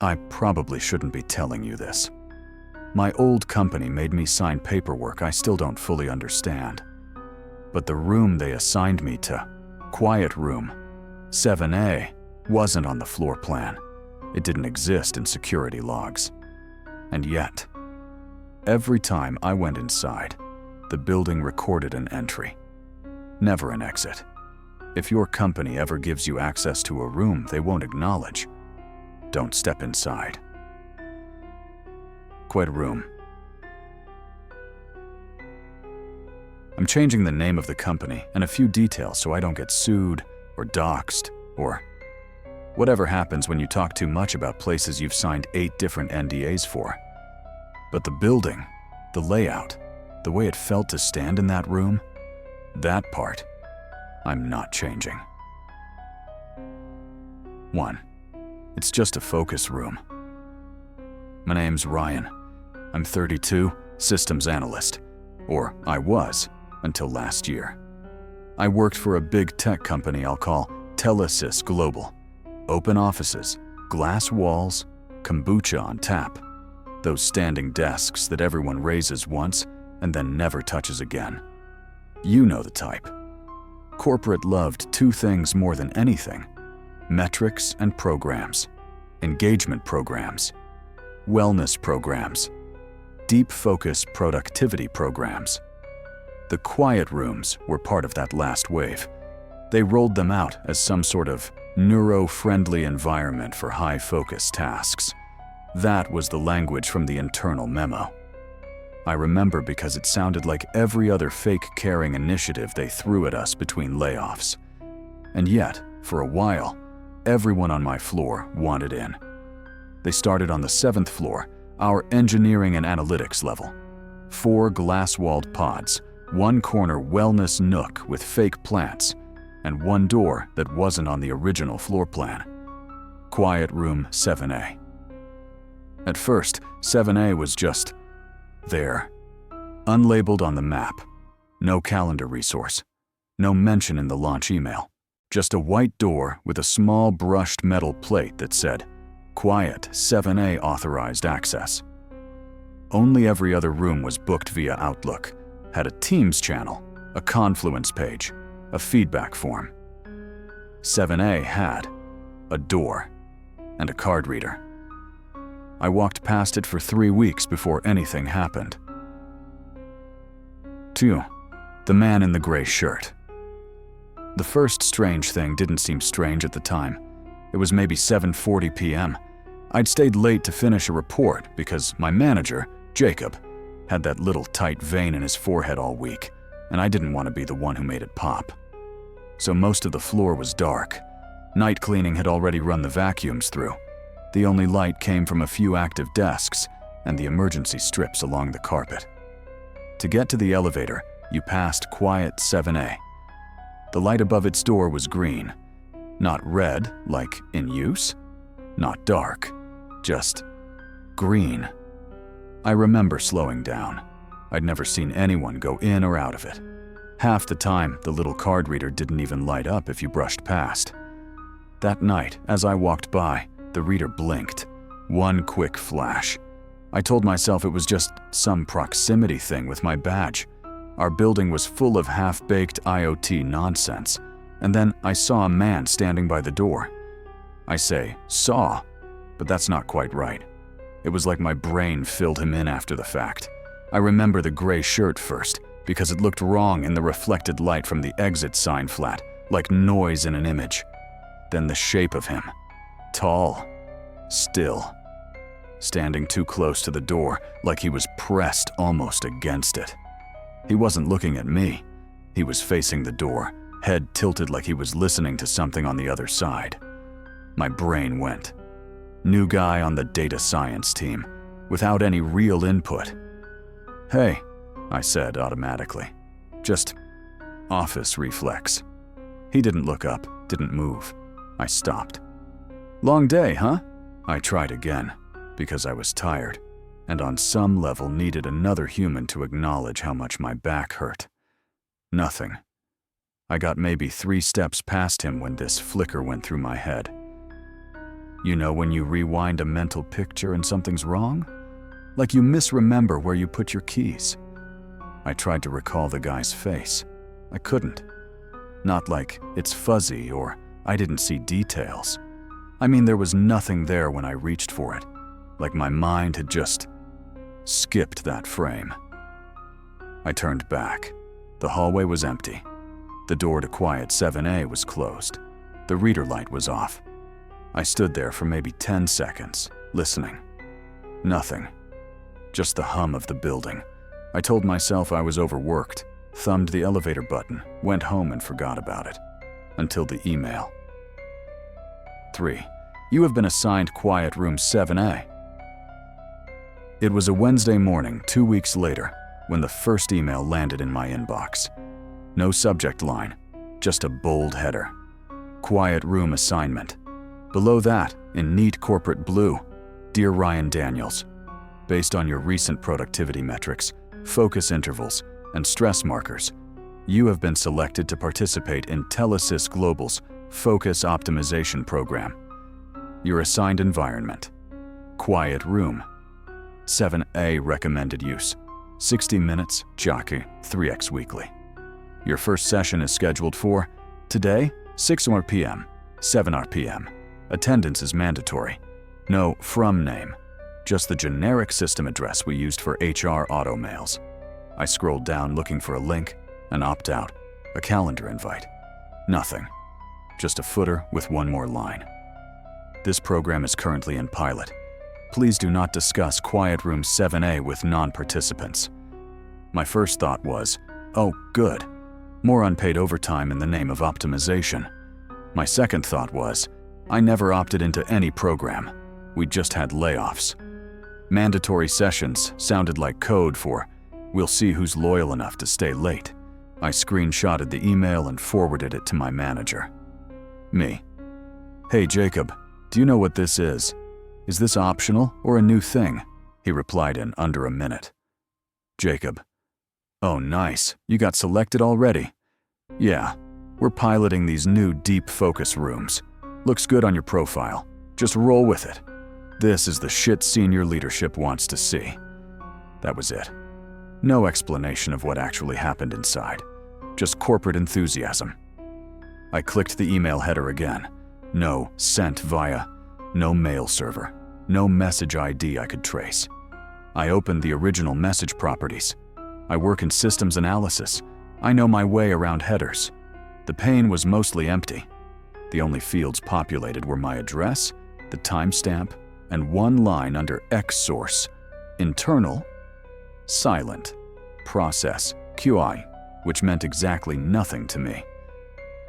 I probably shouldn't be telling you this. My old company made me sign paperwork I still don't fully understand. But the room they assigned me to, Quiet Room 7A, wasn't on the floor plan. It didn't exist in security logs. And yet, every time I went inside, the building recorded an entry. Never an exit. If your company ever gives you access to a room they won't acknowledge, don't step inside. Quiet Room. I'm changing the name of the company and a few details so I don't get sued or doxxed or whatever happens when you talk too much about places you've signed 8 different NDAs for. But the building, the layout, the way it felt to stand in that room, that part, I'm not changing. 1. It's just a focus room. My name's Ryan. I'm 32, systems analyst. Or I was, until last year. I worked for a big tech company I'll call Telesys Global. Open offices, glass walls, kombucha on tap. Those standing desks that everyone raises once and then never touches again. You know the type. Corporate loved 2 things more than anything: metrics and programs, engagement programs, wellness programs, deep focus productivity programs. The quiet rooms were part of that last wave. They rolled them out as some sort of neuro-friendly environment for high-focus tasks. That was the language from the internal memo. I remember because it sounded like every other fake caring initiative they threw at us between layoffs. And yet, for a while, everyone on my floor wanted in. They started on the 7th floor, our engineering and analytics level. 4 glass-walled pods, 1 corner wellness nook with fake plants, and 1 door that wasn't on the original floor plan. Quiet Room 7A. At first, 7A was just there, unlabeled on the map. No calendar resource, no mention in the launch email. Just a white door with a small brushed metal plate that said, Quiet 7A authorized access. Only every other room was booked via Outlook, had a Teams channel, a Confluence page, a feedback form. 7A had a door and a card reader. I walked past it for 3 weeks before anything happened. 2. The man in the gray shirt. The first strange thing didn't seem strange at the time. It was maybe 7:40 p.m. I'd stayed late to finish a report because my manager, Jacob, had that little tight vein in his forehead all week, and I didn't want to be the one who made it pop. So most of the floor was dark. Night cleaning had already run the vacuums through. The only light came from a few active desks and the emergency strips along the carpet. To get to the elevator, you passed Quiet 7A. The light above its door was green. Not red, like in use. Not dark. Just green. I remember slowing down. I'd never seen anyone go in or out of it. Half the time, the little card reader didn't even light up if you brushed past. That night, as I walked by, the reader blinked. 1 quick flash. I told myself it was just some proximity thing with my badge. Our building was full of half-baked IoT nonsense, and then I saw a man standing by the door. I say saw, but that's not quite right. It was like my brain filled him in after the fact. I remember the gray shirt first, because it looked wrong in the reflected light from the exit sign flat, like noise in an image. Then the shape of him. Tall, still, standing too close to the door, like he was pressed almost against it. He wasn't looking at me. He was facing the door, head tilted like he was listening to something on the other side. My brain went. New guy on the data science team, without any real input. Hey, I said automatically. Just office reflex. He didn't look up, didn't move. I stopped. Long day, huh? I tried again, because I was tired, and on some level needed another human to acknowledge how much my back hurt. Nothing. I got maybe 3 steps past him when this flicker went through my head. You know when you rewind a mental picture and something's wrong? Like you misremember where you put your keys. I tried to recall the guy's face. I couldn't. Not like it's fuzzy or I didn't see details. I mean, there was nothing there when I reached for it. Like my mind had just skipped that frame. I turned back. The hallway was empty. The door to quiet 7A was closed. The reader light was off. I stood there for maybe 10 seconds, listening. Nothing. Just the hum of the building. I told myself I was overworked, thumbed the elevator button, went home and forgot about it. Until the email. 3. You have been assigned quiet room 7A. It was a Wednesday morning, 2 weeks later, when the first email landed in my inbox. No subject line, just a bold header. Quiet room assignment. Below that, in neat corporate blue, Dear Ryan Daniels, based on your recent productivity metrics, focus intervals, and stress markers, you have been selected to participate in Telesys Global's Focus Optimization Program. Your assigned environment, quiet room. 7A recommended use, 60 minutes, jockey, 3x weekly. Your first session is scheduled for today, 6 p.m., 7 p.m. Attendance is mandatory. No from name, just the generic system address we used for HR auto mails. I scrolled down looking for a link, an opt-out, a calendar invite. Nothing. Just a footer with one more line. This program is currently in pilot. Please do not discuss Quiet Room 7A with non-participants. My first thought was, oh, good. More unpaid overtime in the name of optimization. My second thought was, I never opted into any program. We just had layoffs. Mandatory sessions sounded like code for, we'll see who's loyal enough to stay late. I screenshotted the email and forwarded it to my manager. Me. Hey Jacob, do you know what this is? Is this optional or a new thing? He replied in under a minute. Jacob. Oh nice, you got selected already? Yeah, we're piloting these new deep focus rooms. Looks good on your profile. Just roll with it. This is the shit senior leadership wants to see. That was it. No explanation of what actually happened inside. Just corporate enthusiasm. I clicked the email header again. No sent via, no mail server, no message ID I could trace. I opened the original message properties. I work in systems analysis. I know my way around headers. The pane was mostly empty. The only fields populated were my address, the timestamp, and one line under X source, internal, silent, process, QI, which meant exactly nothing to me.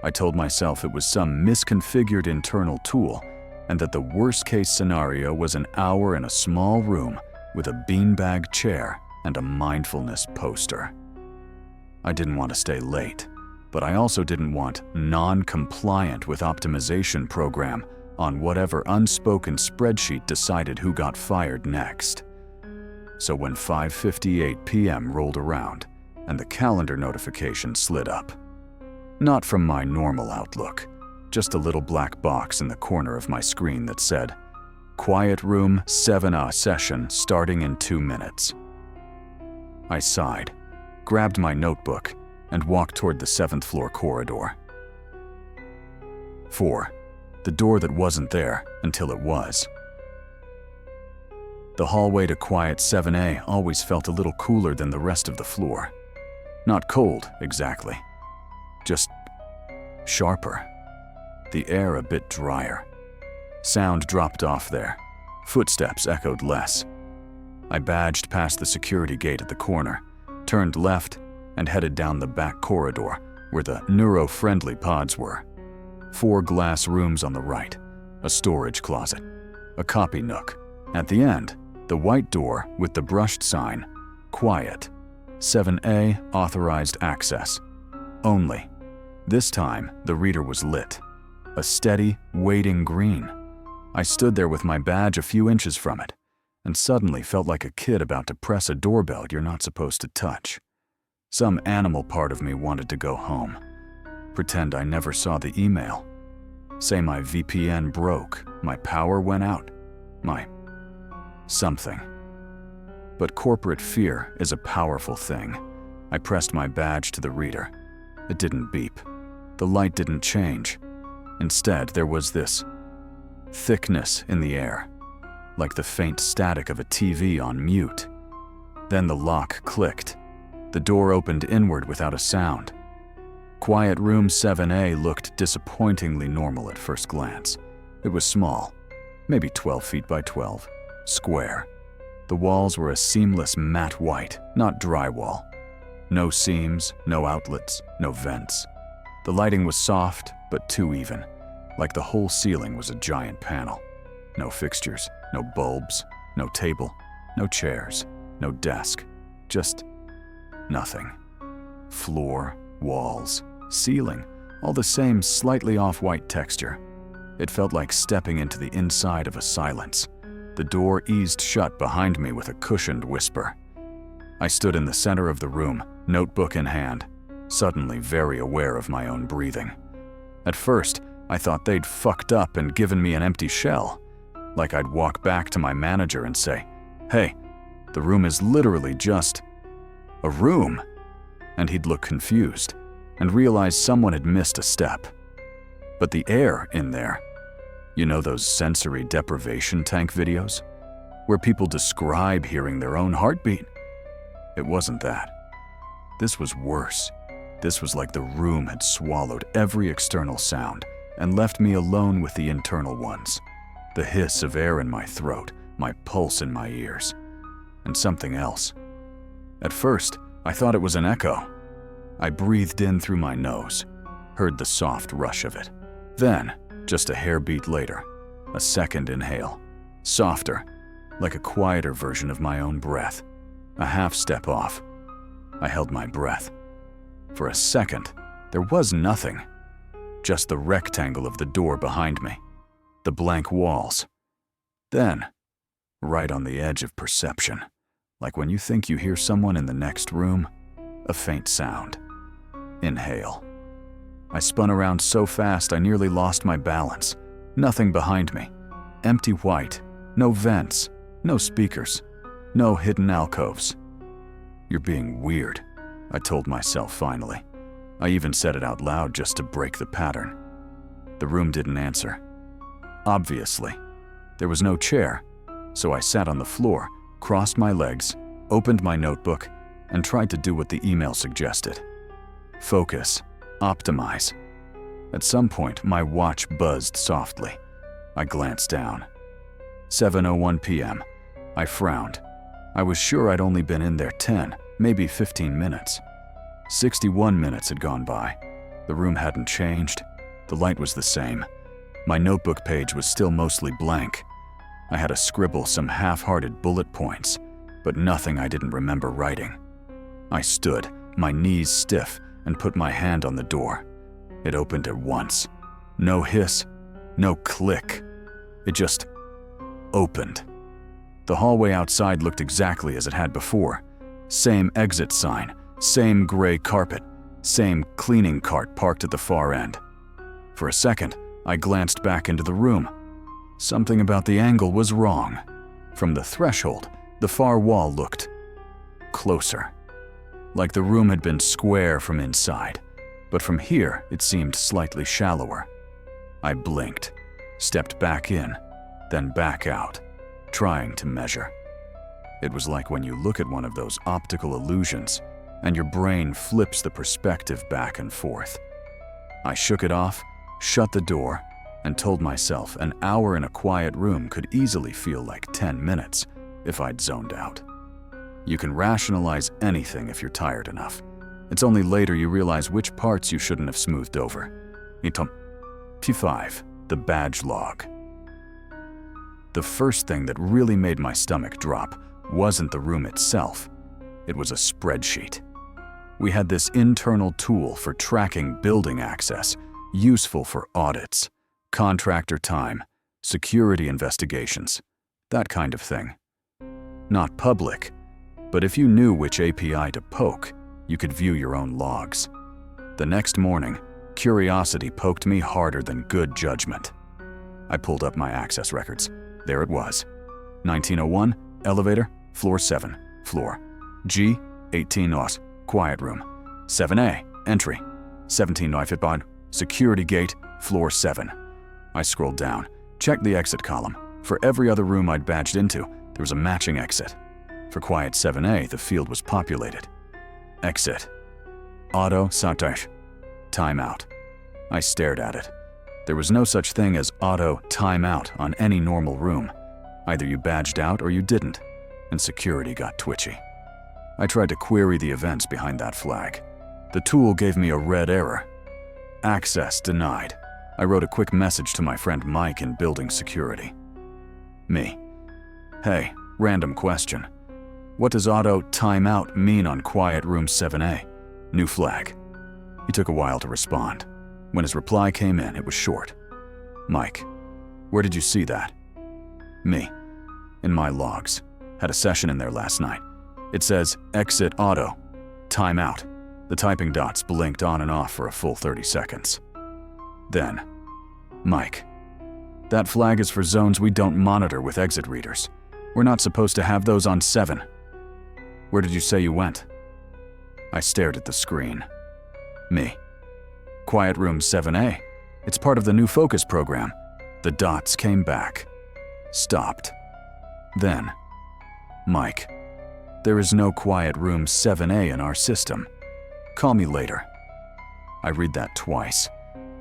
I told myself it was some misconfigured internal tool and that the worst-case scenario was an hour in a small room with a beanbag chair and a mindfulness poster. I didn't want to stay late, but I also didn't want non-compliant with optimization program on whatever unspoken spreadsheet decided who got fired next. So when 5:58 p.m. rolled around and the calendar notification slid up, not from my normal Outlook, just a little black box in the corner of my screen that said, Quiet Room 7A session starting in 2 minutes. I sighed, grabbed my notebook, and walked toward the 7th floor corridor. 4. The door that wasn't there until it was. The hallway to quiet 7A always felt a little cooler than the rest of the floor. Not cold, exactly. Just sharper. The air a bit drier. Sound dropped off there. Footsteps echoed less. I badged past the security gate at the corner, turned left, and headed down the back corridor where the neuro-friendly pods were. 4 glass rooms on the right, a storage closet, a copy nook. At the end, the white door with the brushed sign, Quiet, 7A authorized access. Only. This time, the reader was lit. A steady, waiting green. I stood there with my badge a few inches from it, and suddenly felt like a kid about to press a doorbell you're not supposed to touch. Some animal part of me wanted to go home. Pretend I never saw the email. Say my VPN broke, my power went out, my something. But corporate fear is a powerful thing. I pressed my badge to the reader. It didn't beep. The light didn't change. Instead, there was this thickness in the air, like the faint static of a TV on mute. Then the lock clicked. The door opened inward without a sound. Quiet room 7A looked disappointingly normal at first glance. It was small, maybe 12 feet by 12, square. The walls were a seamless matte white, not drywall. No seams, no outlets, no vents. The lighting was soft, but too even, like the whole ceiling was a giant panel. No fixtures, no bulbs, no table, no chairs, no desk, just nothing. Floor, walls, ceiling, all the same slightly off-white texture. It felt like stepping into the inside of a silence. The door eased shut behind me with a cushioned whisper. I stood in the center of the room, notebook in hand, suddenly very aware of my own breathing. At first, I thought they'd fucked up and given me an empty shell, like I'd walk back to my manager and say, "Hey, the room is literally just a room," and he'd look confused and realize someone had missed a step. But the air in there, you know those sensory deprivation tank videos, where people describe hearing their own heartbeat? It wasn't that. This was worse. This was like the room had swallowed every external sound and left me alone with the internal ones. The hiss of air in my throat, my pulse in my ears, and something else. At first, I thought it was an echo. I breathed in through my nose, heard the soft rush of it. Then, just a hairbeat later, a second inhale, softer, like a quieter version of my own breath. A half step off. I held my breath. For a second, there was nothing. Just the rectangle of the door behind me, the blank walls. Then, right on the edge of perception, like when you think you hear someone in the next room, a faint sound. Inhale. I spun around so fast I nearly lost my balance. Nothing behind me. Empty white. No vents. No speakers. No hidden alcoves. "You're being weird," I told myself finally. I even said it out loud just to break the pattern. The room didn't answer. Obviously. There was no chair, so I sat on the floor, crossed my legs, opened my notebook, and tried to do what the email suggested. Focus. Optimize. At some point, my watch buzzed softly. I glanced down. 7:01 p.m. I frowned. I was sure I'd only been in there 10, maybe 15 minutes. 61 minutes had gone by. The room hadn't changed. The light was the same. My notebook page was still mostly blank. I had to scribble some half-hearted bullet points, but nothing I didn't remember writing. I stood, my knees stiff, and put my hand on the door. It opened at once. No hiss, no click. It just opened. The hallway outside looked exactly as it had before. Same exit sign, same gray carpet, same cleaning cart parked at the far end. For a second, I glanced back into the room. Something about the angle was wrong. From the threshold, the far wall looked closer. Like the room had been square from inside, but from here it seemed slightly shallower. I blinked, stepped back in, then back out, trying to measure. It was like when you look at one of those optical illusions and your brain flips the perspective back and forth. I shook it off, shut the door, and told myself an hour in a quiet room could easily feel like 10 minutes if I'd zoned out. You can rationalize anything if you're tired enough. It's only later you realize which parts you shouldn't have smoothed over. T5, the badge log. The first thing that really made my stomach drop wasn't the room itself. It was a spreadsheet. We had this internal tool for tracking building access, useful for audits, contractor time, security investigations, that kind of thing. Not public, but if you knew which API to poke, you could view your own logs. The next morning, Curiosity poked me harder than good judgment. I pulled up my access records. There it was. 1901, elevator, floor 7, floor G, 18 NOS, quiet room. 7A, entry, 17 Neufitbad, security gate, floor 7. I scrolled down, checked the exit column. For every other room I'd badged into, there was a matching exit. For quiet 7A, the field was populated. Exit. Auto Satash. Timeout. I stared at it. There was no such thing as auto timeout on any normal room. Either you badged out or you didn't, and security got twitchy. I tried to query the events behind that flag. The tool gave me a red error. Access denied. I wrote a quick message to my friend Mike in building security. Me. Hey, random question. What does auto timeout mean on quiet room 7A? New flag. He took a while to respond. When his reply came in, it was short. Mike, where did you see that? Me. In my logs. Had a session in there last night. It says exit auto. Timeout. The typing dots blinked on and off for a full 30 seconds. Then, Mike. That flag is for zones we don't monitor with exit readers. We're not supposed to have those on 7. Where did you say you went? I stared at the screen. Me. Quiet room 7A. It's part of the new focus program. The dots came back. Stopped. Then, Mike. There is no quiet room 7A in our system. Call me later. I read that twice,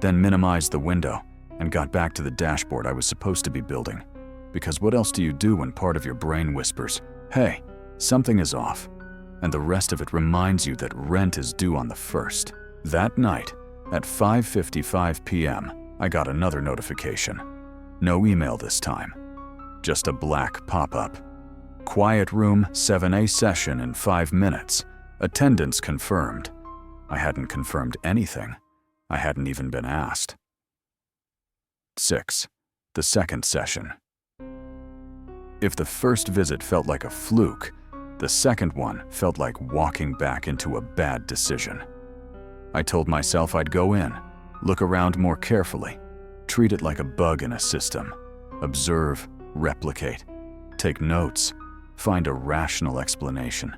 then minimized the window and got back to the dashboard I was supposed to be building. Because what else do you do when part of your brain whispers, hey, something is off, and the rest of it reminds you that rent is due on the 1st. That night, at 5:55 p.m., I got another notification. No email this time. Just a black pop-up. Quiet room 7A session in 5 minutes. Attendance confirmed. I hadn't confirmed anything. I hadn't even been asked. 6. The second session. If the first visit felt like a fluke, the second one felt like walking back into a bad decision. I told myself I'd go in, look around more carefully, treat it like a bug in a system, observe, replicate, take notes, find a rational explanation.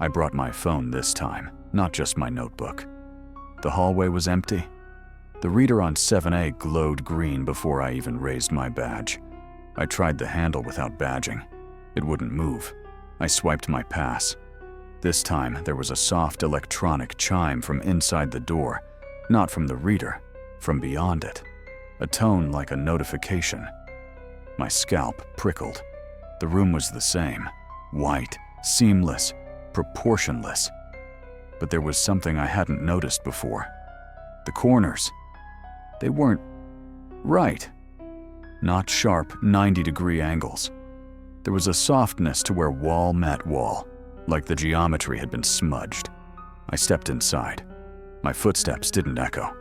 I brought my phone this time, not just my notebook. The hallway was empty. The reader on 7A glowed green before I even raised my badge. I tried the handle without badging. It wouldn't move. I swiped my pass. This time, there was a soft electronic chime from inside the door, not from the reader, from beyond it. A tone like a notification. My scalp prickled. The room was the same. White, seamless, proportionless. But there was something I hadn't noticed before. The corners. They weren't right. Not sharp 90-degree angles. There was a softness to where wall met wall, like the geometry had been smudged. I stepped inside. My footsteps didn't echo.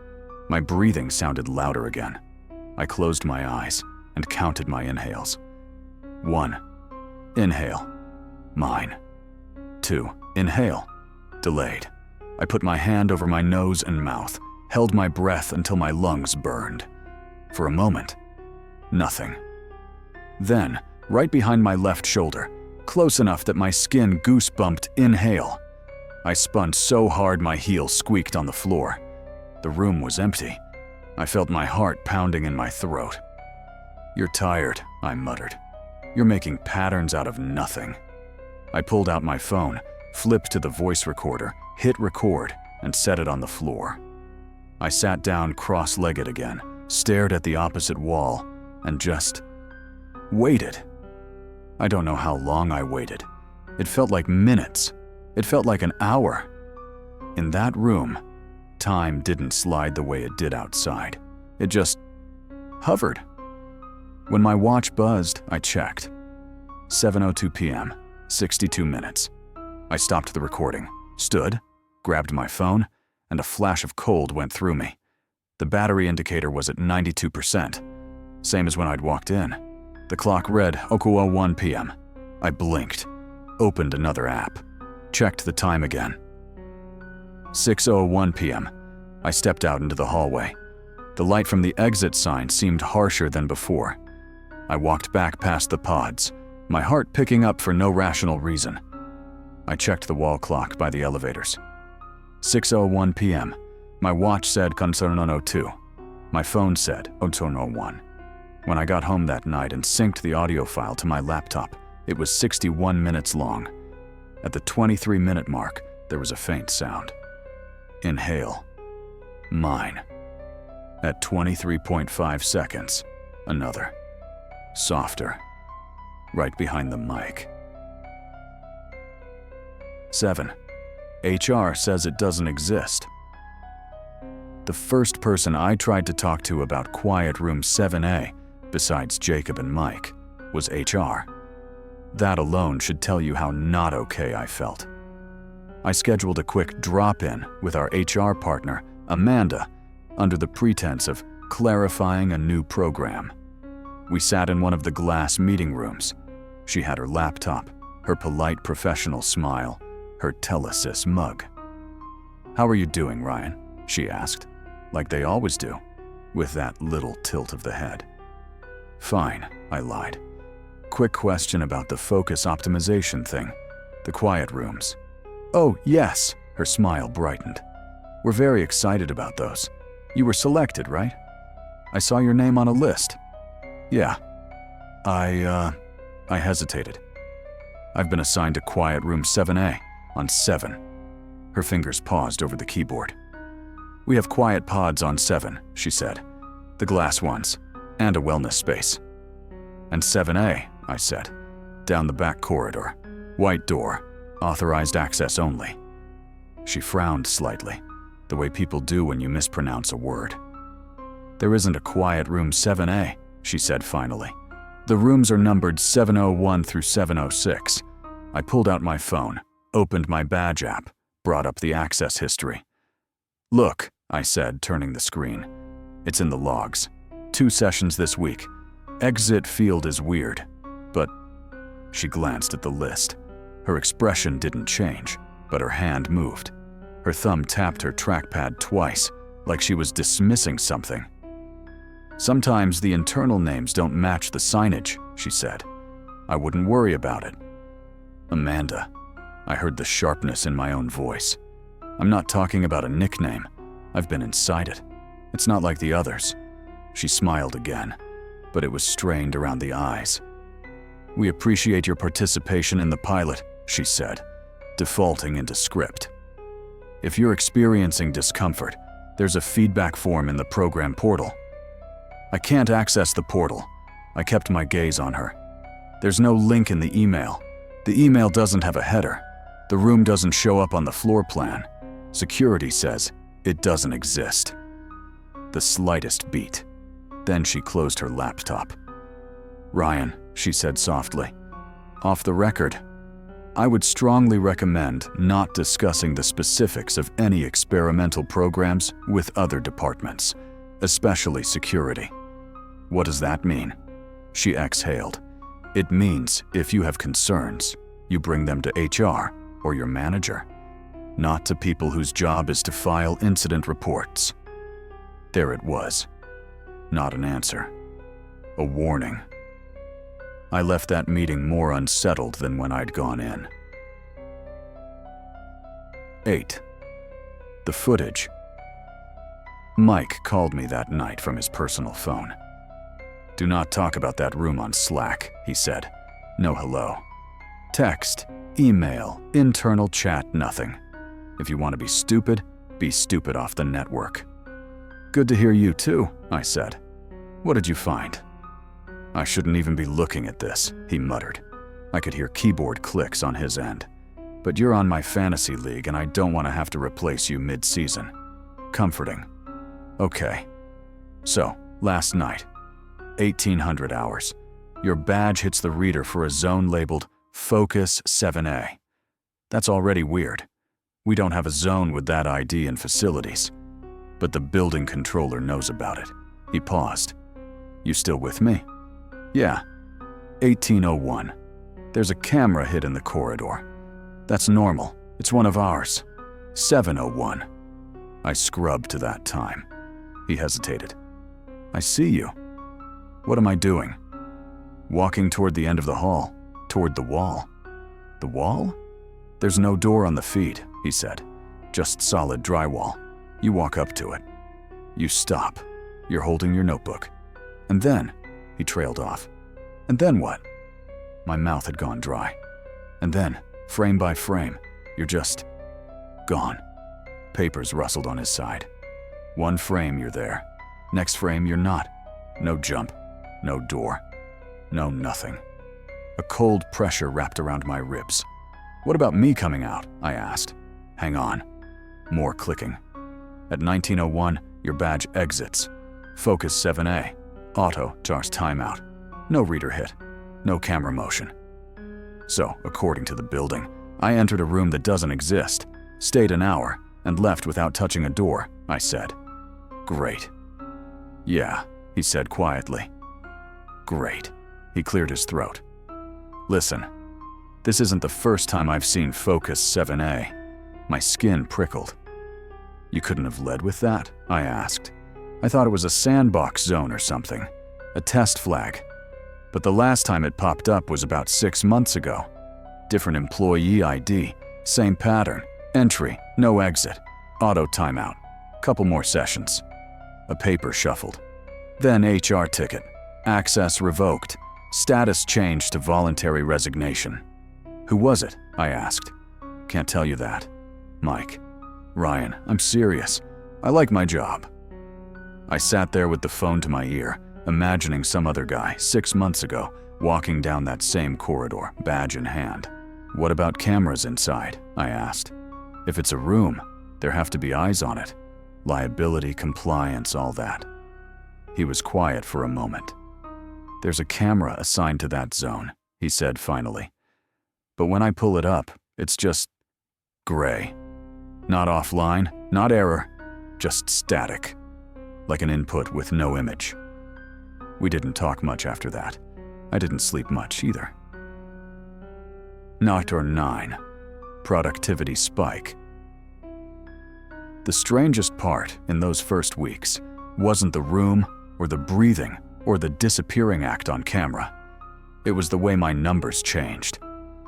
My breathing sounded louder again. I closed my eyes and counted my inhales. 1. Inhale. Mine. 2. Inhale. Delayed. I put my hand over my nose and mouth, held my breath until my lungs burned. For a moment, nothing. Then, right behind my left shoulder, close enough that my skin goosebumped, inhale. I spun so hard my heel squeaked on the floor. The room was empty. I felt my heart pounding in my throat. You're tired, I muttered. You're making patterns out of nothing. I pulled out my phone, flipped to the voice recorder, hit record, and set it on the floor. I sat down cross-legged again, stared at the opposite wall, and just waited. I don't know how long I waited. It felt like minutes. It felt like an hour. In that room, time didn't slide the way it did outside. It just hovered. When my watch buzzed, I checked. 7:02 p.m., 62 minutes. I stopped the recording, stood, grabbed my phone, and a flash of cold went through me. The battery indicator was at 92%, same as when I'd walked in. The clock read 0:01 p.m. I blinked, opened another app, checked the time again. 6:01 p.m. I stepped out into the hallway. The light from the exit sign seemed harsher than before. I walked back past the pods, my heart picking up for no rational reason. I checked the wall clock by the elevators. 6:01 p.m. My watch said Concerno 2. My phone said Otono 1. When I got home that night and synced the audio file to my laptop, it was 61 minutes long. At the 23-minute mark, there was a faint sound. Inhale. Mine. At 23.5 seconds, another. Softer. Right behind the mic. 7. HR says it doesn't exist. The first person I tried to talk to about Quiet Room 7A, besides Jacob and Mike, was HR. That alone should tell you how not okay I felt. I scheduled a quick drop-in with our HR partner, Amanda, under the pretense of clarifying a new program. We sat in one of the glass meeting rooms. She had her laptop, her polite professional smile, her Telesys mug. "How are you doing, Ryan?" she asked, like they always do, with that little tilt of the head. "Fine," I lied. "Quick question about the focus optimization thing, the quiet rooms." "Oh, yes," her smile brightened. "We're very excited about those. You were selected, right? I saw your name on a list." "Yeah." I hesitated. "I've been assigned to Quiet Room 7A, on 7. Her fingers paused over the keyboard. "We have quiet pods on 7, she said. "The glass ones, and a wellness space." "And 7A, I said. "Down the back corridor. White door, authorized access only." She frowned slightly, the way people do when you mispronounce a word. "There isn't a Quiet Room 7A, she said finally. "The rooms are numbered 701 through 706. I pulled out my phone, opened my badge app, brought up the access history. "Look," I said, turning the screen. "It's in the logs. 2 sessions this week. Exit field is weird, but..." She glanced at the list. Her expression didn't change, but her hand moved. Her thumb tapped her trackpad twice, like she was dismissing something. "Sometimes the internal names don't match the signage," she said. "I wouldn't worry about it." "Amanda," I heard the sharpness in my own voice. "I'm not talking about a nickname. I've been inside it. It's not like the others." She smiled again, but it was strained around the eyes. "We appreciate your participation in the pilot," she said, defaulting into script. "If you're experiencing discomfort, there's a feedback form in the program portal." I can't access the portal. I kept my gaze on her. "There's no link in the email. The email doesn't have a header. The room doesn't show up on the floor plan. Security says it doesn't exist." The slightest beat. Then she closed her laptop. "Ryan," she said softly, "off the record, I would strongly recommend not discussing the specifics of any experimental programs with other departments, especially security." "What does that mean?" She exhaled. "It means if you have concerns, you bring them to HR or your manager, not to people whose job is to file incident reports." There it was. Not an answer. A warning. I left that meeting more unsettled than when I'd gone in. 8. The footage. Mike called me that night from his personal phone. "Do not talk about that room on Slack," he said. "No hello. Text, email, internal chat, nothing. If you want to be stupid off the network." "Good to hear you too," I said. "What did you find?" "I shouldn't even be looking at this," he muttered. I could hear keyboard clicks on his end. "But you're on my fantasy league and I don't want to have to replace you mid-season." Comforting. "Okay. So, last night, 1800 hours. Your badge hits the reader for a zone labeled Focus 7A. That's already weird. We don't have a zone with that ID in facilities. But the building controller knows about it." He paused. "You still with me?" "Yeah." 1801. "There's a camera hid in the corridor. That's normal. It's one of ours." 701. I scrubbed to that time. He hesitated. I see you. What am I doing? Walking toward the end of the hall, toward the wall. The wall? There's no door on the feed, he said. Just solid drywall. You walk up to it. You stop. You're holding your notebook. And then, he trailed off. And then what? My mouth had gone dry. And then, frame by frame, you're just gone. Papers rustled on his side. One frame, you're there. Next frame, you're not. No jump, no door, no nothing. A cold pressure wrapped around my ribs. What about me coming out? I asked. Hang on. More clicking. At 1901, your badge exits. Focus 7A. Auto jars timeout. No reader hit. No camera motion. So, according to the building, I entered a room that doesn't exist, stayed an hour, and left without touching a door, I said. Great. Yeah, he said quietly. Great. He cleared his throat. Listen, this isn't the first time I've seen Focus 7A. My skin prickled. You couldn't have led with that? I asked. I thought it was a sandbox zone or something, a test flag. But the last time it popped up was about 6 months ago. Different employee ID, same pattern, entry, no exit, auto timeout, couple more sessions. A paper shuffled. Then HR ticket, access revoked, status changed to voluntary resignation. Who was it? I asked. Can't tell you that. Mike. Ryan, I'm serious. I like my job. I sat there with the phone to my ear, imagining some other guy 6 months ago walking down that same corridor, badge in hand. What about cameras inside? I asked. If it's a room, there have to be eyes on it. Liability, compliance, all that. He was quiet for a moment. There's a camera assigned to that zone, he said finally. But when I pull it up, it's just gray. Not offline, not error, just static. Like an input with no image. We didn't talk much after that. I didn't sleep much either. Nocturne 9. Productivity spike. The strangest part in those first weeks wasn't the room or the breathing or the disappearing act on camera. It was the way my numbers changed.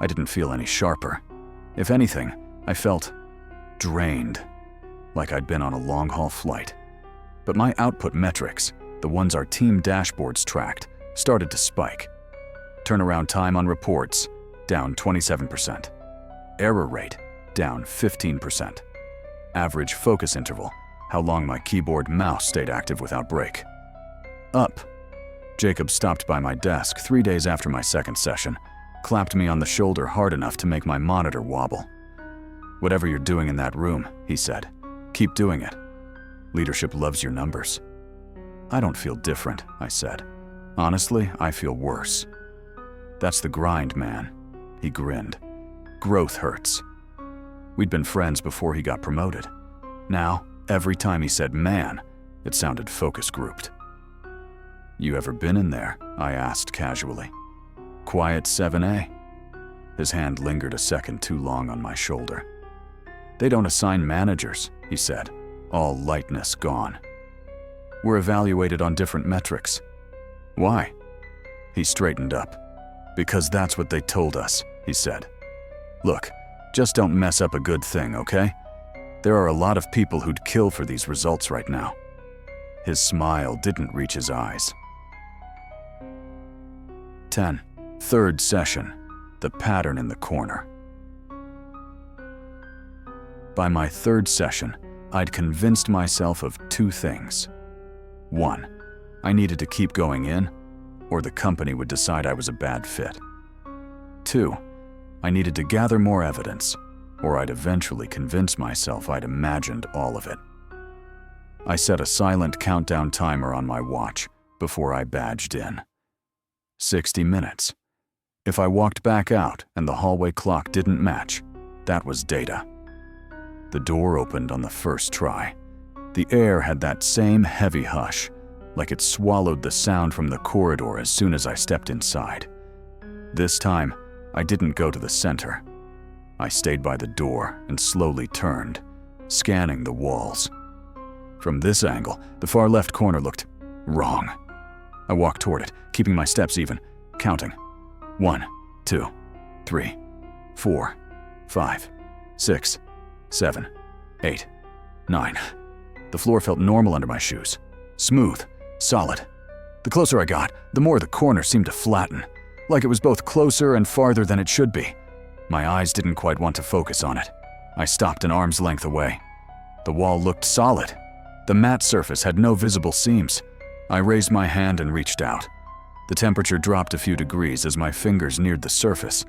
I didn't feel any sharper. If anything, I felt drained, like I'd been on a long-haul flight. But my output metrics, the ones our team dashboards tracked, started to spike. Turnaround time on reports, down 27%. Error rate, down 15%. Average focus interval, how long my keyboard mouse stayed active without break. Up. Jacob stopped by my desk 3 days after my second session, clapped me on the shoulder hard enough to make my monitor wobble. Whatever you're doing in that room, he said, keep doing it. Leadership loves your numbers. I don't feel different, I said. Honestly, I feel worse. That's the grind, man. He grinned. Growth hurts. We'd been friends before he got promoted. Now, every time he said man, it sounded focus grouped. You ever been in there? I asked casually. Quiet 7A? His hand lingered a second too long on my shoulder. They don't assign managers, he said, all lightness gone. We're evaluated on different metrics. Why? He straightened up. Because that's what they told us, he said. Look, just don't mess up a good thing, okay? There are a lot of people who'd kill for these results right now. His smile didn't reach his eyes. 10. Third session. The pattern in the corner. By my third session, I'd convinced myself of 2 things. 1, I needed to keep going in, or the company would decide I was a bad fit. 2, I needed to gather more evidence, or I'd eventually convince myself I'd imagined all of it. I set a silent countdown timer on my watch before I badged in. 60 minutes. If I walked back out and the hallway clock didn't match, that was data. The door opened on the first try. The air had that same heavy hush, like it swallowed the sound from the corridor as soon as I stepped inside. This time, I didn't go to the center. I stayed by the door and slowly turned, scanning the walls, From this angle, the far left corner looked wrong. I walked toward it, keeping my steps even, counting. 1, 2, 3, 4, 5, 6, 7, 8, 9. The floor felt normal under my shoes. Smooth, solid. The closer I got, the more the corner seemed to flatten, like it was both closer and farther than it should be. My eyes didn't quite want to focus on it. I stopped an arm's length away. The wall looked solid. The matte surface had no visible seams. I raised my hand and reached out. The temperature dropped a few degrees as my fingers neared the surface.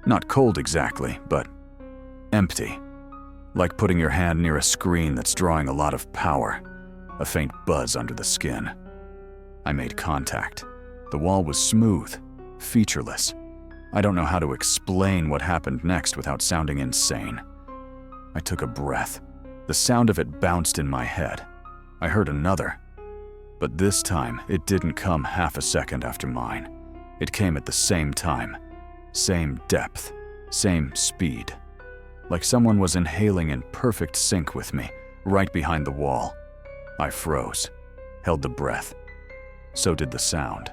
Not cold exactly, but empty. Like putting your hand near a screen that's drawing a lot of power. A faint buzz under the skin. I made contact. The wall was smooth, featureless. I don't know how to explain what happened next without sounding insane. I took a breath. The sound of it bounced in my head. I heard another. But this time, it didn't come half a second after mine. It came at the same time. Same depth. Same speed. Like someone was inhaling in perfect sync with me, right behind the wall. I froze. Held the breath. So did the sound.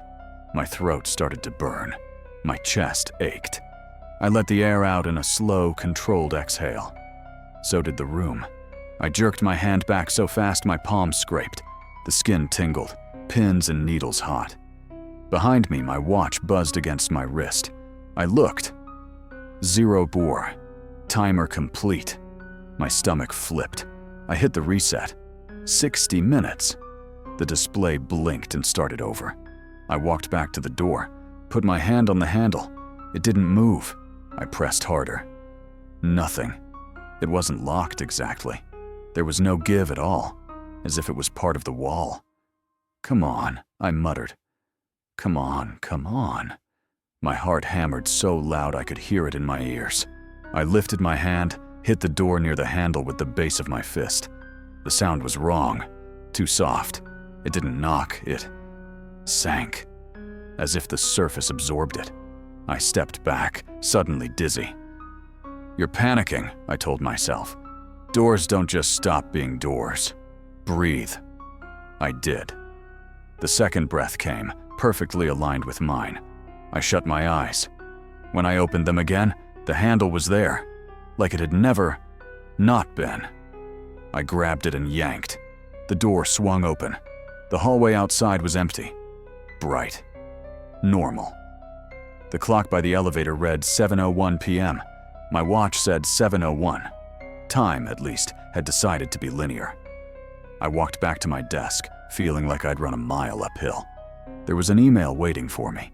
My throat started to burn. My chest ached. I let the air out in a slow, controlled exhale. So did the room. I jerked my hand back so fast my palms scraped. The skin tingled, pins and needles hot. Behind me, my watch buzzed against my wrist. I looked. 0 bore. Timer complete. My stomach flipped. I hit the reset. 60 minutes. The display blinked and started over. I walked back to the door, put my hand on the handle. It didn't move. I pressed harder. Nothing. It wasn't locked exactly. There was no give at all, as if it was part of the wall. Come on, I muttered. Come on, come on. My heart hammered so loud I could hear it in my ears. I lifted my hand, hit the door near the handle with the base of my fist. The sound was wrong, too soft. It didn't knock, it sank, as if the surface absorbed it. I stepped back, suddenly dizzy. You're panicking, I told myself. Doors don't just stop being doors. Breathe. I did. The second breath came, perfectly aligned with mine. I shut my eyes. When I opened them again, the handle was there, like it had never not been. I grabbed it and yanked. The door swung open. The hallway outside was empty. Bright. Normal. The clock by the elevator read 7:01 p.m. My watch said 7:01. Time, at least, had decided to be linear. I walked back to my desk, feeling like I'd run a mile uphill. There was an email waiting for me.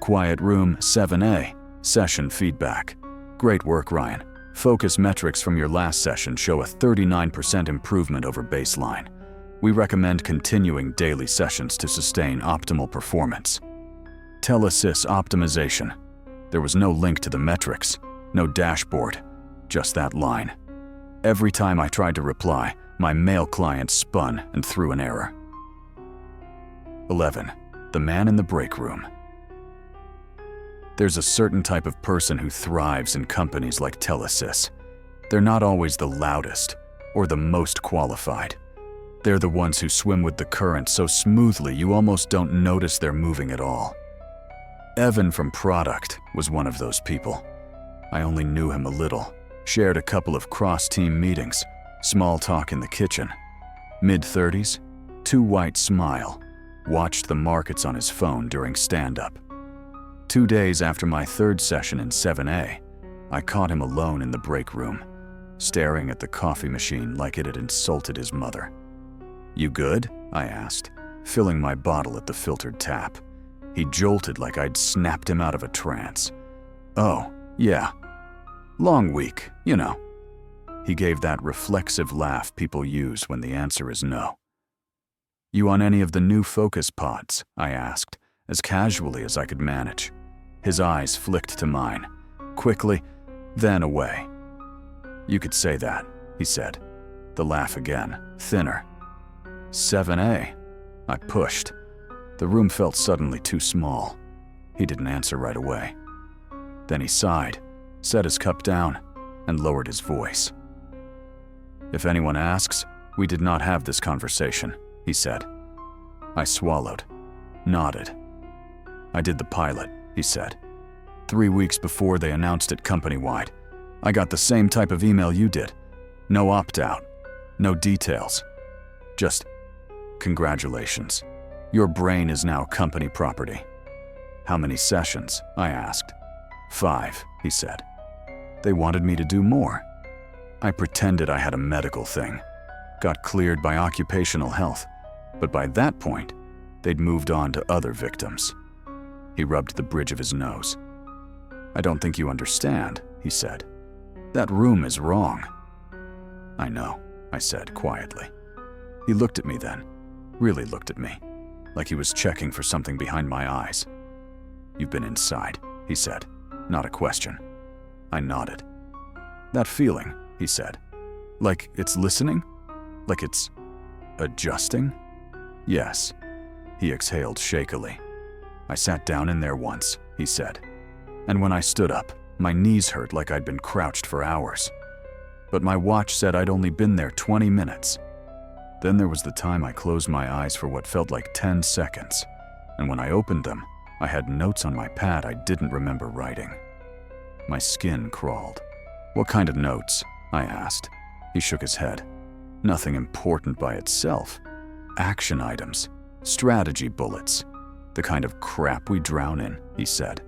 Quiet room 7A, session feedback. Great work, Ryan. Focus metrics from your last session show a 39% improvement over baseline. We recommend continuing daily sessions to sustain optimal performance. Telesys optimization. There was no link to the metrics, no dashboard, just that line. Every time I tried to reply, my mail client spun and threw an error. 11. The man in the break room. There's a certain type of person who thrives in companies like Telesys. They're not always the loudest or the most qualified. They're the ones who swim with the current so smoothly you almost don't notice they're moving at all. Evan from Product was one of those people. I only knew him a little, shared a couple of cross-team meetings, small talk in the kitchen. Mid-30s, too white smile, watched the markets on his phone during stand-up. 2 days after my third session in 7A, I caught him alone in the break room, staring at the coffee machine like it had insulted his mother. "You good?" I asked, filling my bottle at the filtered tap. He jolted like I'd snapped him out of a trance. "Oh, yeah. Long week, you know." He gave that reflexive laugh people use when the answer is no. "You on any of the new Focus pods?" I asked, as casually as I could manage. His eyes flicked to mine, quickly, then away. "You could say that," he said. The laugh again, thinner. 7A. I pushed. The room felt suddenly too small. He didn't answer right away. Then he sighed, set his cup down, and lowered his voice. "If anyone asks, We did not have this conversation, he said. I swallowed, nodded. I did the pilot, he said. 3 weeks before they announced it company-wide. I got the same type of email you did. No opt-out, no details. Just, congratulations. Your brain is now company property. How many sessions? I asked. 5, he said. They wanted me to do more. I pretended I had a medical thing. Got cleared by occupational health. But by that point, they'd moved on to other victims. He rubbed the bridge of his nose. I don't think you understand, he said. That room is wrong. I know, I said quietly. He looked at me then, really looked at me, like he was checking for something behind my eyes. You've been inside, he said, not a question. I nodded. That feeling, he said, like it's listening? Like it's adjusting? Yes. He exhaled shakily. I sat down in there once, he said. And when I stood up, my knees hurt like I'd been crouched for hours. But my watch said I'd only been there 20 minutes. Then there was the time I closed my eyes for what felt like 10 seconds. And when I opened them, I had notes on my pad I didn't remember writing. My skin crawled. What kind of notes? I asked. He shook his head. Nothing important by itself. Action items, strategy bullets, the kind of crap we drown in, he said.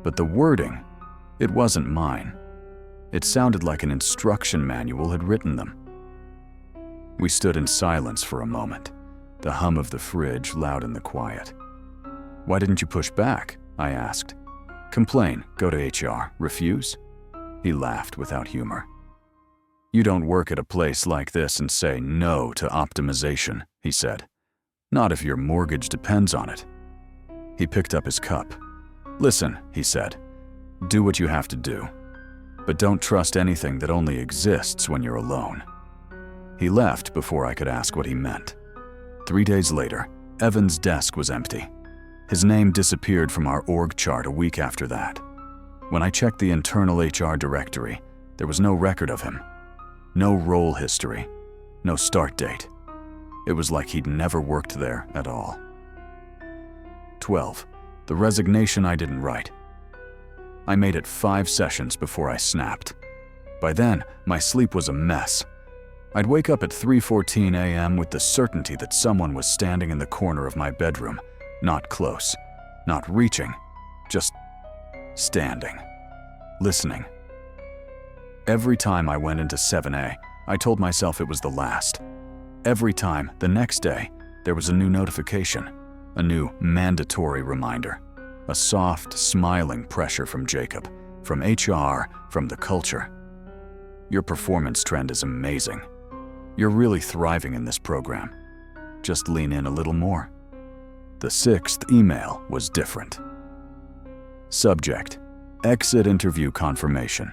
But the wording, it wasn't mine. It sounded like an instruction manual had written them. We stood in silence for a moment, the hum of the fridge loud in the quiet. Why didn't you push back? I asked. Complain, go to HR, refuse? He laughed without humor. You don't work at a place like this and say no to optimization, he said. Not if your mortgage depends on it. He picked up his cup. Listen, he said, do what you have to do. But don't trust anything that only exists when you're alone. He left before I could ask what he meant. 3 days later, Evan's desk was empty. His name disappeared from our org chart a week after that. When I checked the internal HR directory, there was no record of him. No role history, no start date. It was like he'd never worked there at all. 12. The resignation I didn't write. I made it 5 sessions before I snapped. By then, my sleep was a mess. I'd wake up at 3:14 a.m. with the certainty that someone was standing in the corner of my bedroom, not close, not reaching, just standing, listening. Every time I went into 7A, I told myself it was the last. Every time, the next day, there was a new notification, a new mandatory reminder, a soft, smiling pressure from Jacob, from HR, from the culture. Your performance trend is amazing. You're really thriving in this program. Just lean in a little more. The 6th email was different. Subject: Exit interview confirmation.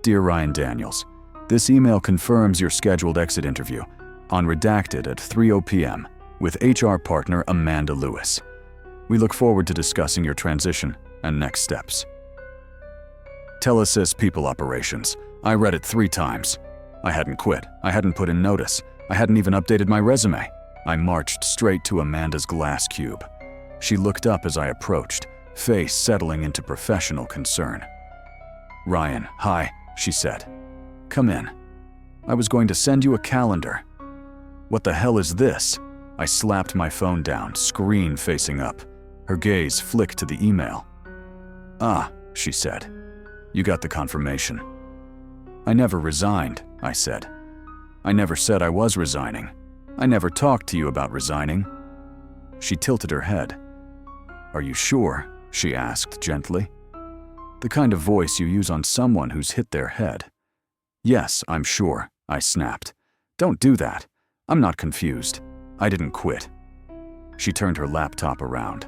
Dear Ryan Daniels, this email confirms your scheduled exit interview on Redacted at 3:00 p.m. with HR partner Amanda Lewis. We look forward to discussing your transition and next steps. Telesys People Operations. I read it 3 times. I hadn't quit. I hadn't put in notice. I hadn't even updated my resume. I marched straight to Amanda's glass cube. She looked up as I approached, face settling into professional concern. Ryan, hi, she said. Come in. I was going to send you a calendar. What the hell is this? I slapped my phone down, screen facing up. Her gaze flicked to the email. Ah, she said. You got the confirmation. I never resigned, I said. I never said I was resigning. I never talked to you about resigning. She tilted her head. Are you sure? She asked gently. The kind of voice you use on someone who's hit their head. Yes, I'm sure, I snapped. Don't do that. I'm not confused. I didn't quit. She turned her laptop around.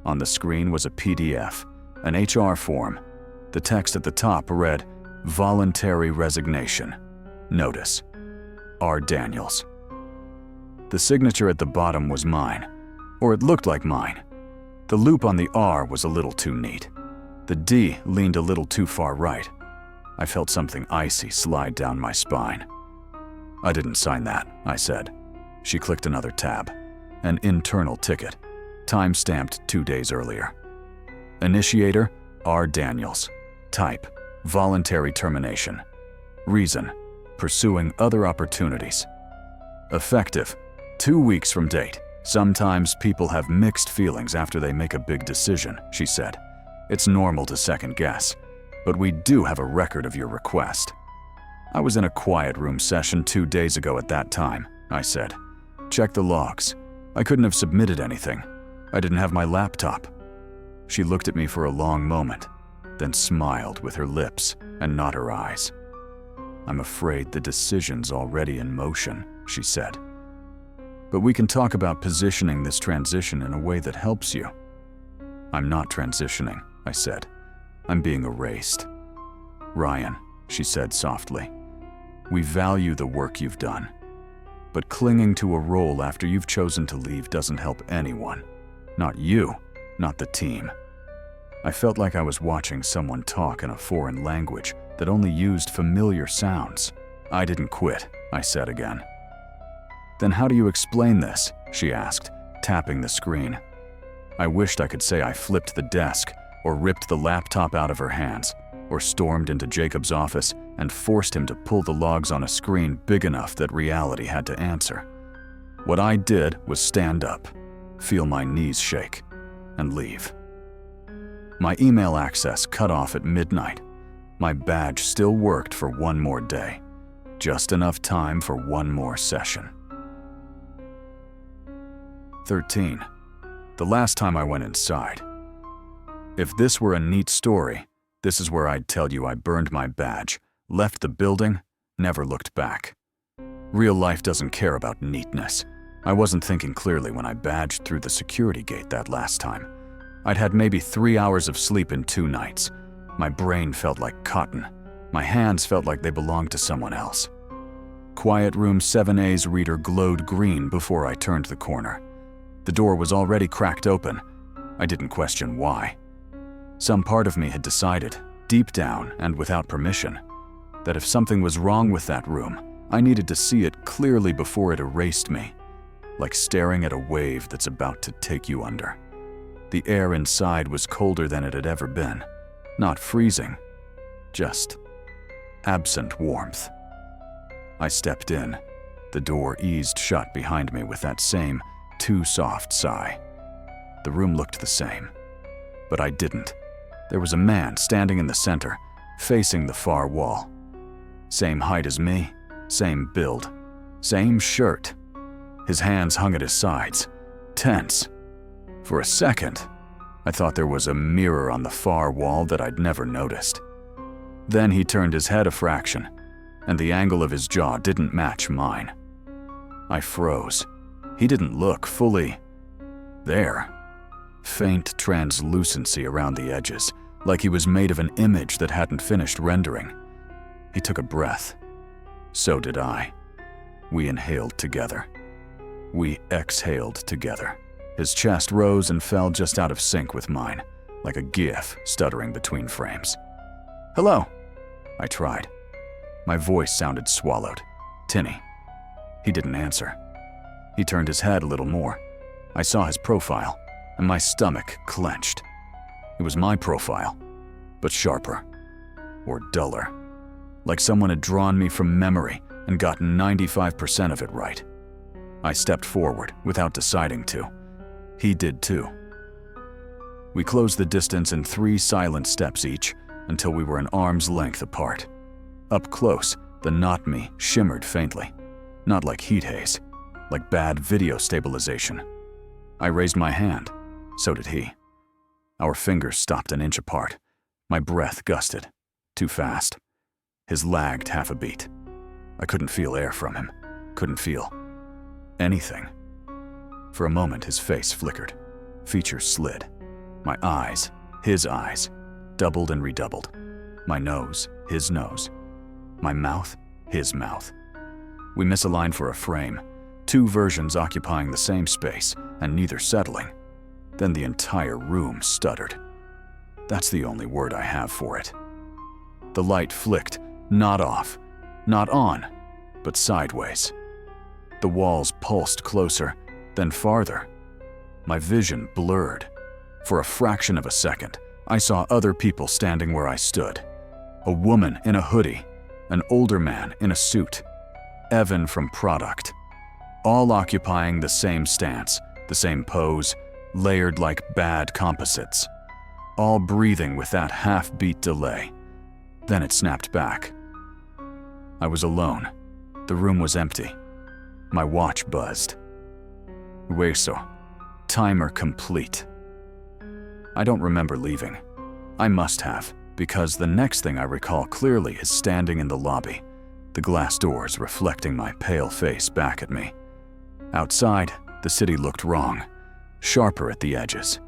On the screen was a PDF, an HR form. The text at the top read, Voluntary resignation. Notice. R. Daniels. The signature at the bottom was mine, or it looked like mine. The loop on the R was a little too neat. The D leaned a little too far right. I felt something icy slide down my spine. I didn't sign that, I said. She clicked another tab. An internal ticket, time-stamped 2 days earlier. Initiator, R. Daniels. Type, voluntary termination. Reason, pursuing other opportunities. Effective, 2 weeks from date. Sometimes people have mixed feelings after they make a big decision, she said. It's normal to second guess, but we do have a record of your request. I was in a quiet room session 2 days ago at that time, I said. Check the logs. I couldn't have submitted anything. I didn't have my laptop. She looked at me for a long moment, then smiled with her lips and not her eyes. I'm afraid the decision's already in motion, she said. But we can talk about positioning this transition in a way that helps you. I'm not transitioning, I said. I'm being erased. Ryan, she said softly, we value the work you've done, but clinging to a role after you've chosen to leave doesn't help anyone. Not you, not the team. I felt like I was watching someone talk in a foreign language that only used familiar sounds. I didn't quit, I said again. Then how do you explain this? She asked, tapping the screen. I wished I could say I flipped the desk, or ripped the laptop out of her hands, or stormed into Jacob's office and forced him to pull the logs on a screen big enough that reality had to answer. What I did was stand up, feel my knees shake, and leave. My email access cut off at midnight. My badge still worked for one more day, just enough time for one more session. 13. The last time I went inside. If this were a neat story, this is where I'd tell you I burned my badge, left the building, never looked back. Real life doesn't care about neatness. I wasn't thinking clearly when I badged through the security gate that last time. I'd had maybe 3 hours of sleep in 2 nights. My brain felt like cotton. My hands felt like they belonged to someone else. Quiet room 7A's reader glowed green before I turned the corner. The door was already cracked open. I didn't question why. Some part of me had decided, deep down and without permission, that if something was wrong with that room, I needed to see it clearly before it erased me, like staring at a wave that's about to take you under. The air inside was colder than it had ever been. Not freezing, just absent warmth. I stepped in. The door eased shut behind me with that same too soft sigh. The room looked the same, but I didn't. There was a man standing in the center, facing the far wall. Same height as me, same build, same shirt. His hands hung at his sides, tense. For a second, I thought there was a mirror on the far wall that I'd never noticed. Then he turned his head a fraction, and the angle of his jaw didn't match mine. I froze. He didn't look fully there. Faint translucency around the edges, like he was made of an image that hadn't finished rendering. He took a breath. So did I. We inhaled together. We exhaled together. His chest rose and fell just out of sync with mine, like a GIF stuttering between frames. "Hello," I tried. My voice sounded swallowed, tinny. He didn't answer. He turned his head a little more. I saw his profile, and my stomach clenched. It was my profile, but sharper, or duller. Like someone had drawn me from memory and gotten 95% of it right. I stepped forward without deciding to. He did too. We closed the distance in 3 silent steps each until we were an arm's length apart. Up close, the not me shimmered faintly, not like heat haze, like bad video stabilization. I raised my hand, so did he. Our fingers stopped an inch apart. My breath gusted, too fast. His lagged half a beat. I couldn't feel air from him, couldn't feel anything. For a moment, his face flickered, features slid. My eyes, his eyes, doubled and redoubled. My nose, his nose. My mouth, his mouth. We misaligned for a frame, 2 versions occupying the same space and neither settling. Then the entire room stuttered. That's the only word I have for it. The light flicked, not off, not on. but sideways. The walls pulsed closer, then farther. My vision blurred. For a fraction of a second, I saw other people standing where I stood. A woman in a hoodie, an older man in a suit, Evan from Product, all occupying the same stance, the same pose, layered like bad composites, all breathing with that half-beat delay. Then it snapped back. I was alone. The room was empty. My watch buzzed. Hueso. Timer complete. I don't remember leaving. I must have, because the next thing I recall clearly is standing in the lobby, the glass doors reflecting my pale face back at me. Outside, the city looked wrong, sharper at the edges,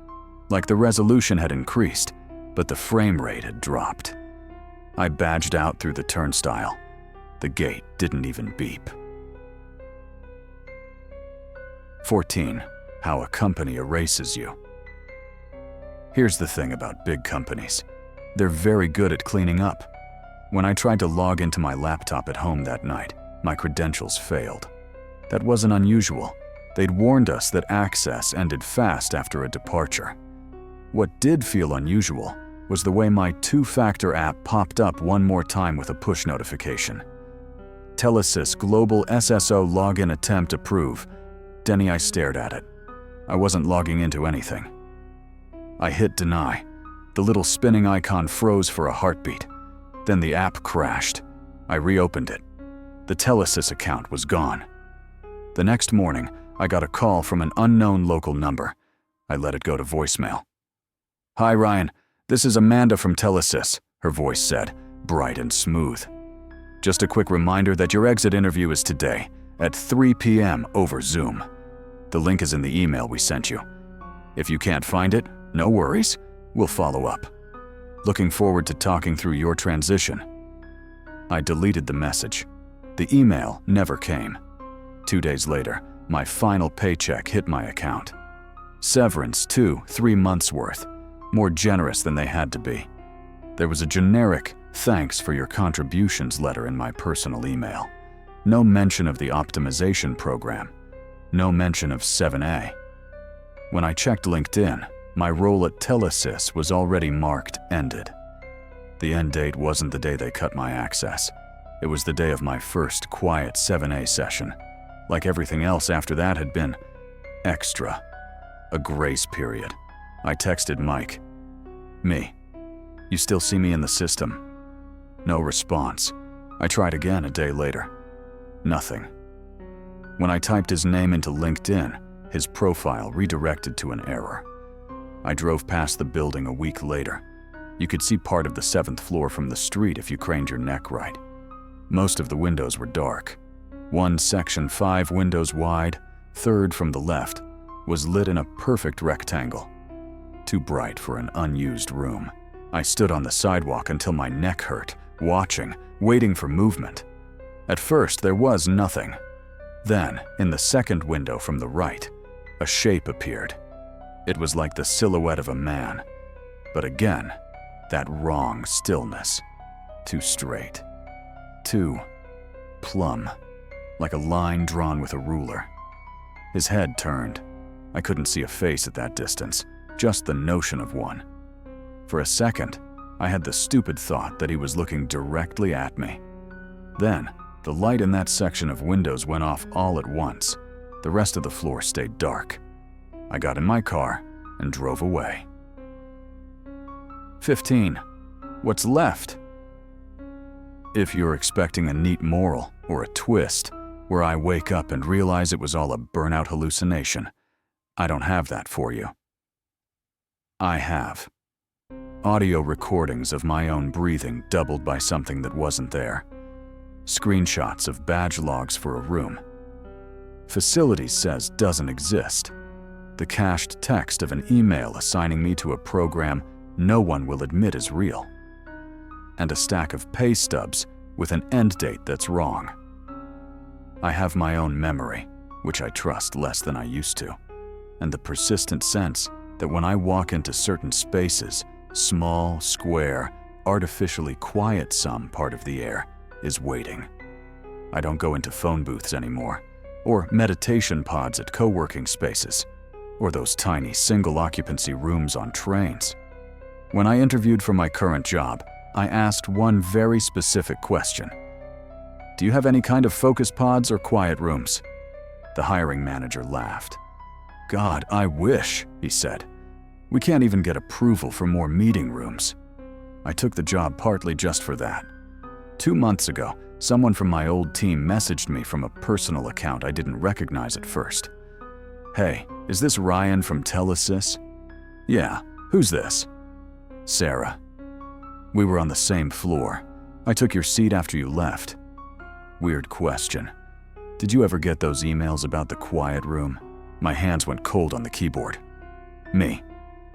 like the resolution had increased, but the frame rate had dropped. I badged out through the turnstile. The gate didn't even beep. 14. How a company erases you. Here's the thing about big companies. They're very good at cleaning up. When I tried to log into my laptop at home that night, my credentials failed. That wasn't unusual. They'd warned us that access ended fast after a departure. What did feel unusual was the way my two-factor app popped up one more time with a push notification. Telesys Global SSO login attempt approve. Denny, I stared at it. I wasn't logging into anything. I hit deny. The little spinning icon froze for a heartbeat. Then the app crashed. I reopened it. The Telesys account was gone. The next morning, I got a call from an unknown local number. I let it go to voicemail. "Hi, Ryan. This is Amanda from Telesys," her voice said, bright and smooth. "Just a quick reminder that your exit interview is today, at 3 p.m. over Zoom. The link is in the email we sent you. If you can't find it, no worries. We'll follow up. Looking forward to talking through your transition." I deleted the message. The email never came. 2 days later, my final paycheck hit my account. Severance, 3 months worth, more generous than they had to be. There was a generic "thanks for your contributions" letter in my personal email. No mention of the optimization program. No mention of 7A. When I checked LinkedIn, my role at Telesys was already marked ended. The end date wasn't the day they cut my access. It was the day of my first quiet 7A session. Like everything else after that had been extra. A grace period. I texted Mike. "Me. You still see me in the system?" No response. I tried again a day later. Nothing. When I typed his name into LinkedIn, his profile redirected to an error. I drove past the building a week later. You could see part of the 7th floor from the street if you craned your neck right. Most of the windows were dark. One section 5 windows wide, third from the left, was lit in a perfect rectangle. Too bright for an unused room. I stood on the sidewalk until my neck hurt, watching, waiting for movement. At first, there was nothing. Then, in the second window from the right, a shape appeared. It was like the silhouette of a man. But again, that wrong stillness. Too straight. Too plumb. Like a line drawn with a ruler. His head turned. I couldn't see a face at that distance, just the notion of one. For a second, I had the stupid thought that he was looking directly at me. Then, the light in that section of windows went off all at once. The rest of the floor stayed dark. I got in my car and drove away. 15. What's left? If you're expecting a neat moral or a twist, where I wake up and realize it was all a burnout hallucination, I don't have that for you. I have. Audio recordings of my own breathing doubled by something that wasn't there. Screenshots of badge logs for a room. Facilities says doesn't exist. The cached text of an email assigning me to a program no one will admit is real. And a stack of pay stubs with an end date that's wrong. I have my own memory, which I trust less than I used to, and the persistent sense that when I walk into certain spaces, small, square, artificially quiet some part of the air is waiting. I don't go into phone booths anymore, or meditation pods at co-working spaces, or those tiny single-occupancy rooms on trains. When I interviewed for my current job, I asked one very specific question. Do you have any kind of focus pods or quiet rooms? The hiring manager laughed. God, I wish, he said. We can't even get approval for more meeting rooms. I took the job partly just for that. 2 months ago, someone from my old team messaged me from a personal account I didn't recognize at first. Hey, is this Ryan from Telesys? Yeah, who's this? Sarah. We were on the same floor. I took your seat after you left. Weird question. Did you ever get those emails about the quiet room? My hands went cold on the keyboard. Me.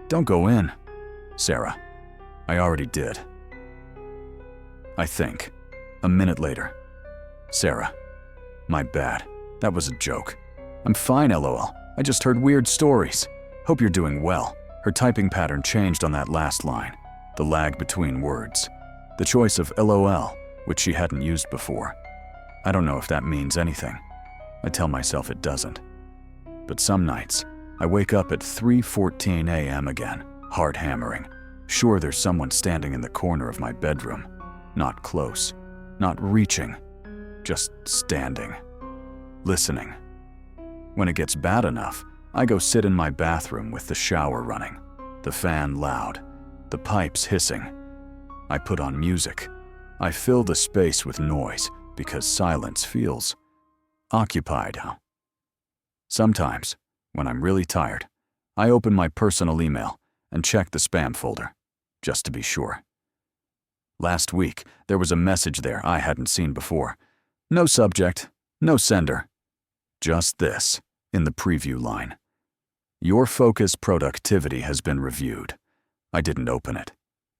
Don't go in. Sarah. I already did. I think. A minute later. Sarah. My bad. That was a joke. I'm fine, LOL. I just heard weird stories. Hope you're doing well. Her typing pattern changed on that last line. The lag between words. The choice of LOL, which she hadn't used before. I don't know if that means anything. I tell myself it doesn't. But some nights, I wake up at 3:14 a.m. again, heart hammering, sure there's someone standing in the corner of my bedroom. Not close, not reaching, just standing, listening. When it gets bad enough, I go sit in my bathroom with the shower running, the fan loud, the pipes hissing. I put on music. I fill the space with noise because silence feels occupied. Sometimes, when I'm really tired, I open my personal email and check the spam folder, just to be sure. Last week, there was a message there I hadn't seen before. No subject, no sender. Just this, in the preview line. Your focus productivity has been reviewed. I didn't open it.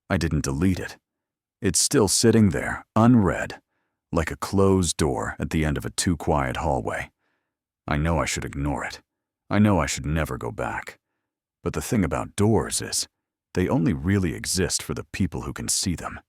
I didn't delete it. It's still sitting there, unread, like a closed door at the end of a too quiet hallway. I know I should ignore it. I know I should never go back. But the thing about doors is, they only really exist for the people who can see them.